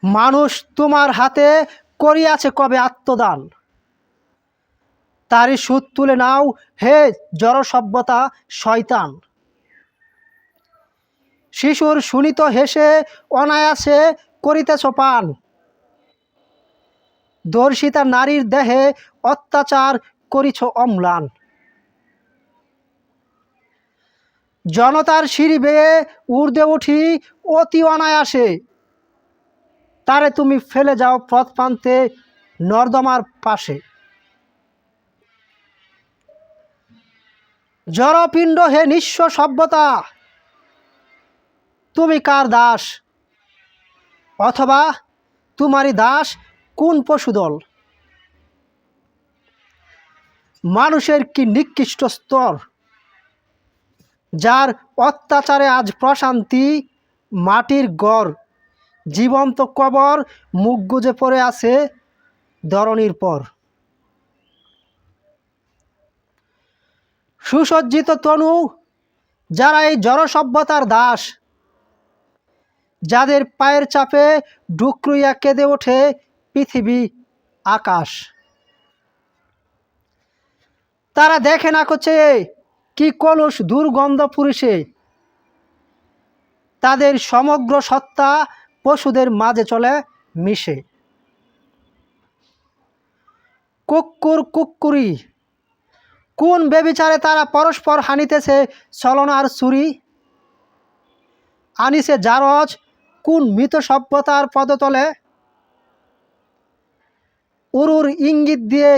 মানুষ তোমার হাতে করিয়াছে কবে আত্মদান, তারই সুদ তুলে নাও হে জড় সভ্যতা শয়তান। শিশুর শুনিত হেসে অনায়াসে করিতেছ পান, দর্শিতা নারীর দেহে অত্যাচার করিছ অম্লান। জনতার সিঁড়ি বেয়ে ঊর্ধ্বে উঠি অতি অনায়াসে, তারে তুমি ফেলে যাও পথ প্রান্তে নর্দমার পাশে। জড়পিণ্ড হে নিঃস্ব সভ্যতা, তুমি কার দাস, অথবা তোমারই দাস কোন পশুদল। মানুষের কি নিকৃষ্ট স্তর, যার অত্যাচারে আজ প্রশান্তি মাটির গড়, জীবন্ত কবর মুখ গুজে পড়ে আছে ধরণীর পর। সুসজ্জিত তনু যারা এই জড় সভ্যতার দাস, যাদের পায়ের চাপে ডুকরুইয়া কেঁদে ওঠে পৃথিবী আকাশ। তারা দেখে না করছে কি কলুষ দুর্গন্ধ পুরুষে, তাদের সমগ্র সত্তা পশুদের মাঝে চলে মিশে। কুক্কুর কুক্কুরি, কোন বেবিচারে তারা পরস্পর হানিতেছে ছলনার ছুরি। আনিছে জারজ কোন মৃত সভ্যতার পদতলে, উরুর ইঙ্গিত দিয়ে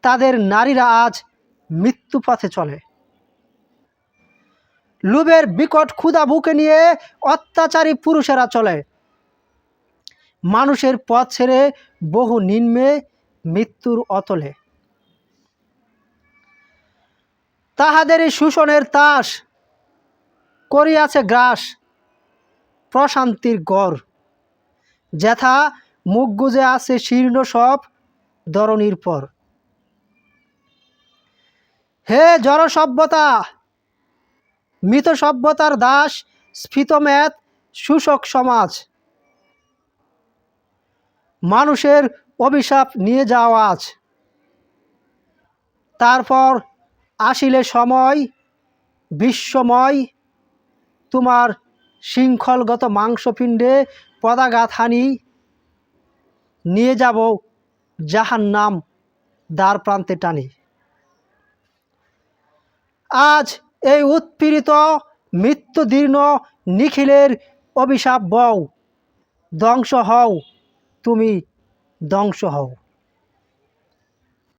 তাদের নারীরা আজ মৃত্যু পথে চলে। লোভের বিকট ক্ষুধা বুকে নিয়ে অত্যাচারী পুরুষেরা চলে, মানুষের পথ ছেড়ে বহু নিম্নে মৃত্যুর অতলে। তাহাদেরই শোষণের তাস করিয়াছে গ্রাস প্রশান্তির গড়, যেথা মুখ গুজে আছে শীর্ণ সব ধরণীর পর। হে জড় সভ্যতা, মৃত সভ্যতার দাস স্ফীতমেত শোষক সমাজ, মানুষের অভিশাপ নিয়ে যাও আজ। তারপর আসিলে সময় বিশ্বময়, তোমার শৃঙ্খলগত মাংসপিণ্ডে পদাঘাত হানি, নিয়ে যাব জাহান্নাম দ্বার প্রান্তে টানি। আজ এই উৎপীড়িত মৃত্যুদীর্ণ নিখিলের অভিশাপ বও, ধ্বংস হও তুমি, ধ্বংস হও।